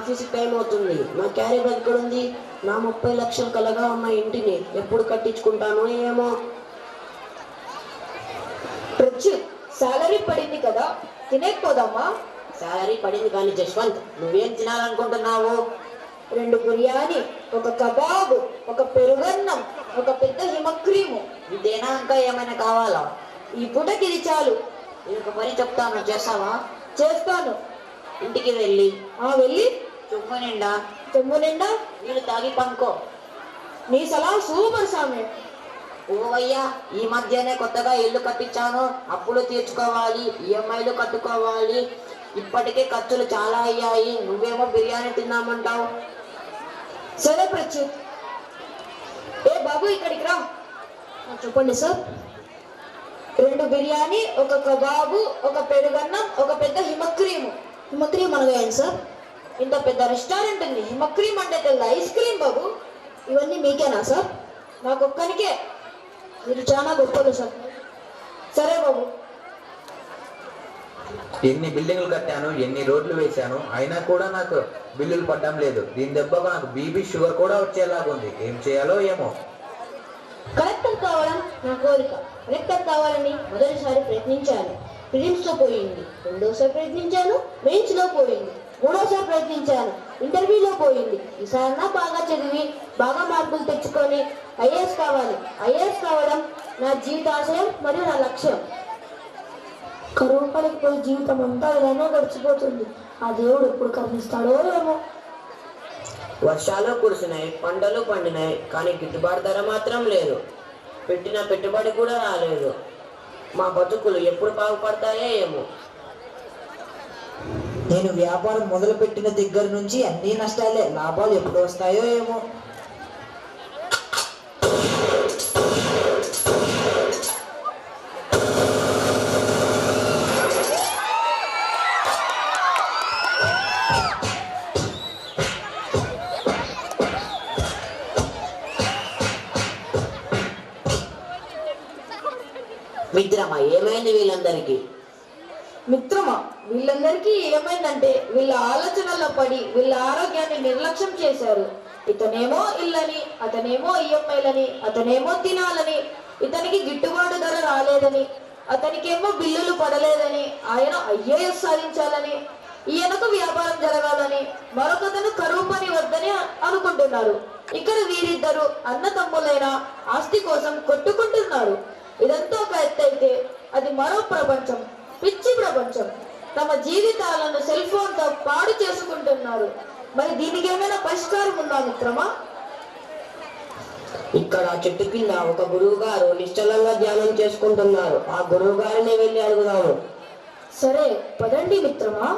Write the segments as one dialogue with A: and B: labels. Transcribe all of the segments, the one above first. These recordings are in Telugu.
A: ఆఫీస్కి టైం అవుతుంది. నా క్యారీ బ్యాగ్ ఇక్కడ ఉంది. నా 30 లక్షలు కలగా ఉన్న ఇంటిని ఎప్పుడు కట్టించుకుంటానో ఏమో.
B: శాలరీ పడింది కదా, తినేకపోదామా?
A: శాలరీ పడింది కానీ జశ్వంత్, నువ్వేం తినాలనుకుంటున్నావు?
B: 2 బిర్యానీ, 1 కబాబు, 1 పెరుగన్నం, 1 పెద్ద హిమక్రీము.
A: ఇదేనా ఇంకా ఏమైనా కావాలా?
B: ఈ పూటకి ఇది చాలు.
A: ఇంక పని చెప్తాను, చేస్తావా?
B: చేస్తాను.
A: ఇంటికి వెళ్ళి
B: వెళ్ళి
A: చెంబు నిండా నీళ్ళు తాగి పంకో.
B: నీ సలహా సూపర్ సామి.
A: ఓవయ్యా, ఈ మధ్యనే కొత్తగా ఇల్లు కట్టించాను. అప్పులు తీర్చుకోవాలి, ఈఎంఐలు కట్టుకోవాలి. ఇప్పటికే ఖర్చులు చాలా అయ్యాయి. నువ్వేమో బిర్యానీ తిన్నామంటావు.
B: సరే ప్రత్యుత్. ఏ బాబు, ఇక్కడికి రా.
C: చెప్పండి సార్.
B: 2 బిర్యానీ, 1 కబాబు, 1 పెరుగన్నం, 1 పెద్ద హిమక్రీము.
C: హిమక్రీమ్ అనగా ఏంటి సార్?
B: ఇంత పెద్ద రెస్టారెంట్ ఉంది, హిమక్రీమ్ అంటే తెల్ల ఐస్ క్రీమ్ బాబు.
C: ఇవన్నీ మీకేనా సార్?
B: నాకొక్కనికే.
C: మీరు చాలా గొప్పలు సార్.
B: సరే బాబు.
D: ఎన్ని బిల్డింగ్లు కట్టాను, ఎన్ని రోడ్లు వేశాను, అయినా కూడా నాకు బిల్లులు పడ్డం లేదు. దీని దెబ్బకు నాకు బీపీ షుగర్ కూడా వచ్చేలాగుంది. ఏం చేయాలో ఏమో.
C: కలెక్టర్ కావడం నా కోరిక. కలెక్టర్ కావాలని మొదటిసారి ప్రయత్నించాను, ఫిలిమ్స్లో పోయింది. రెండోసారి ప్రయత్నించాను, మెయిన్స్లో పోయింది. మూడోసారి ప్రయత్నించాను, ఇంటర్వ్యూలో పోయింది. ఈసారి బాగా చదివి బాగా మార్కులు తెచ్చుకొని ఐఏఎస్ కావాలి. ఐఏఎస్ కావడం నా జీవితాశయం మరియు నా లక్ష్యం. కరువు పనికి పోయి జీవితం అంతా ఇలానే గడిచిపోతుంది. ఆ దేవుడు ఎప్పుడు కరుణిస్తాడో ఏమో.
A: వర్షాలు కురిసినాయి, పంటలు పండినాయి, కానీ గిట్టుబాటు ధర మాత్రం లేదు. పెట్టిన పెట్టుబడి కూడా రాలేదు. మా బతుకులు ఎప్పుడు బాగుపడతాయో ఏమో.
E: నేను వ్యాపారం మొదలుపెట్టిన దగ్గర నుంచి అన్ని నష్టాలే. లాభాలు ఎప్పుడు వస్తాయో ఏమో.
A: మిత్రమా, ఏమైంది వీళ్ళందరికీ?
B: మిత్రమా, వీళ్ళందరికీ ఏమైందంటే వీళ్ళ ఆలోచనల్లో పడి వీళ్ళ ఆరోగ్యాన్ని నిర్లక్ష్యం చేశారు. ఇతనేమో ఇల్లని, అతనేమో ఈఎంఐలని, అతనేమో తినాలని, ఇతనికి గిట్టుబాటు ధర రాలేదని, అతనికేమో బిల్లులు పడలేదని, ఆయన ఐఏఎస్ సాధించాలని, ఈయనకు వ్యాపారం జరగాలని, మరొకతను కరువు పని వద్దని అనుకుంటున్నారు. ఇక్కడ వీరిద్దరు అన్న తమ్ములైన ఆస్తి కోసం కొట్టుకుంటున్నారు. ఇదంతా ఒక ఎత్తైతే అది మరో ప్రపంచం, పిచ్చి ప్రపంచం. తమ జీవితాలను సెల్ ఫోన్తో పాడు చేసుకుంటున్నారు. మరి దీనికి ఏమైనా పరిష్కారం ఉందా మిత్రమా?
A: ఇక్కడ చెట్టు కింద ఒక గురువు గారు నిశ్చలంగా ధ్యానం చేసుకుంటున్నారు. ఆ గురువు గారిని వెళ్ళి అడుగుదాము.
C: సరే పదండి మిత్రమా.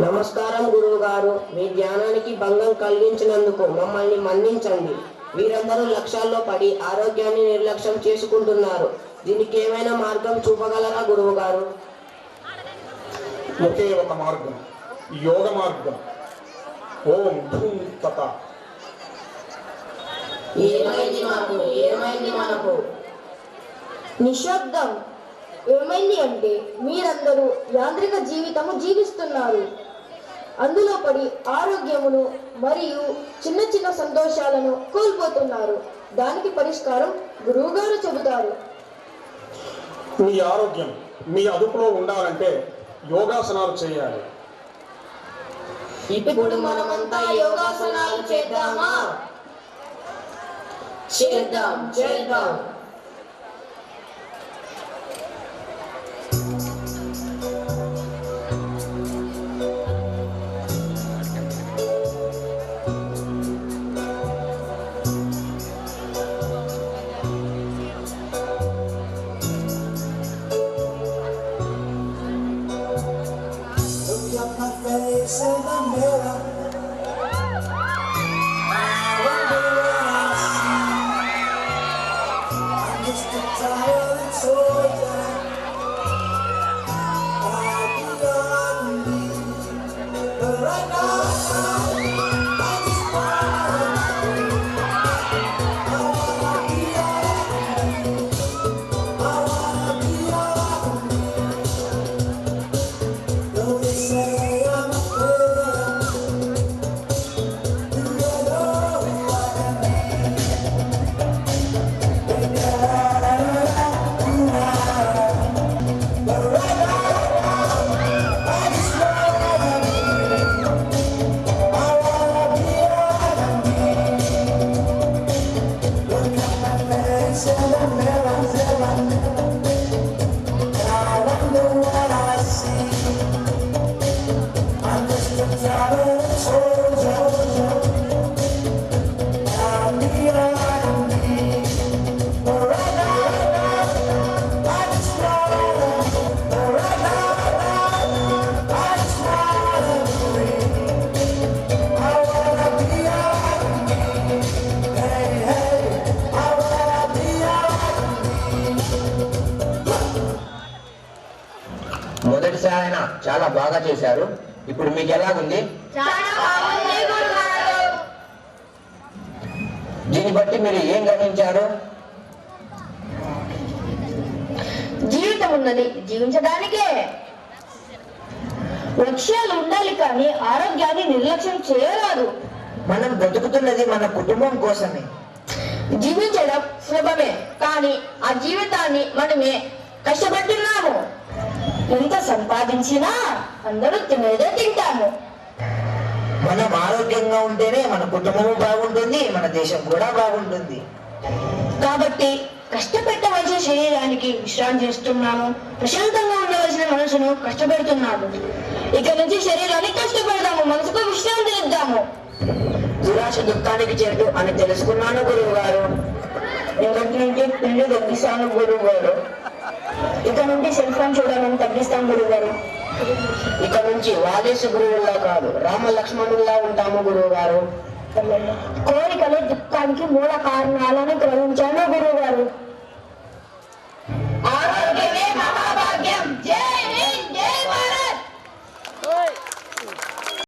A: నమస్కారం గురువు గారు, మీ ధ్యానానికి భంగం కలిగించినందుకు మమ్మల్ని మన్నించండి. వీరందరూ లక్ష్యాల్లో పడి ఆరోగ్యాన్ని నిర్లక్ష్యం చేసుకుంటున్నారు. దీనికి ఏమైనా మార్గం చూపగలరా గురువు గారు?
F: ఒకే ఒక మార్గం, యోగ మార్గం. ఓం ధూమ్ తత.
A: ఏమైంది మనకు?
B: నిశ్శబ్దం. ఏమైంది అంటే మీరందరూ యాంత్రిక జీవితము జీవిస్తున్నారు. అందులో పడి ఆరోగ్యమును మరియు చిన్న చిన్న సంతోషాలను కోల్పోతున్నారు. దానికి పరిష్కారం గురువుగారు చెబుతారు.
F: మీ ఆరోగ్యం మీ అదుపులో ఉండాలంటే యోగాసనాలు చేయాలి.
A: ఇప్పుడు మనమంతా యోగాసనాలు చేద్దామా? చేద్దాం.
G: మొదటిసారి ఆయన చాలా బాగా చేశారు. ఇప్పుడు మీకు ఎలాగుంది? దీన్ని బట్టి మీరు ఏం గమనించారు?
B: జీవితం ఉన్నది జీవించడానికే. లక్ష్యాలు ఉండాలి కానీ ఆరోగ్యాన్ని నిర్లక్ష్యం చేయరాదు.
E: మనం బ్రతుకుతున్నది మన కుటుంబం కోసమే.
B: జీవించడం సులభమే కానీ ఆ జీవితాన్ని మనమే కష్టపడుతున్నాము. ఎంత సంపాదించినా అందరూ తినేదే తింటాము.
E: మనం ఆరోగ్యంగా ఉంటేనే మన కుటుంబము బాగుంటుంది, మన దేశం కూడా బాగుంటుంది.
B: కాబట్టి కష్టపెట్టవలసిన శరీరానికి విశ్రాంతి చేస్తున్నాము, ప్రశాంతంగా ఉండవలసిన మనసును కష్టపెడుతున్నాము. ఇక నుంచి శరీరాన్ని కష్టపెడదాము, మనసుకు విశ్రాంతి ఇద్దాము.
A: దురాశ దుఃఖానికి చెట్టు అని తెలుసుకున్నాను గురువు గారు.
B: ఇంకటి నుండి పిల్లి తగ్గిస్తాను గురువు గారు. ఇక నుండి సెల్ ఫోన్ చూడడం తగ్గిస్తాం గురువు గారు.
A: ఇక నుంచి వాలేసు గురువుల్లా కాదు రామ లక్ష్మణుల్లా ఉంటాము గురువు గారు.
B: కోరికలే దుఃఖానికి మూల కారణాలను గ్రహించాను గురువు గారు.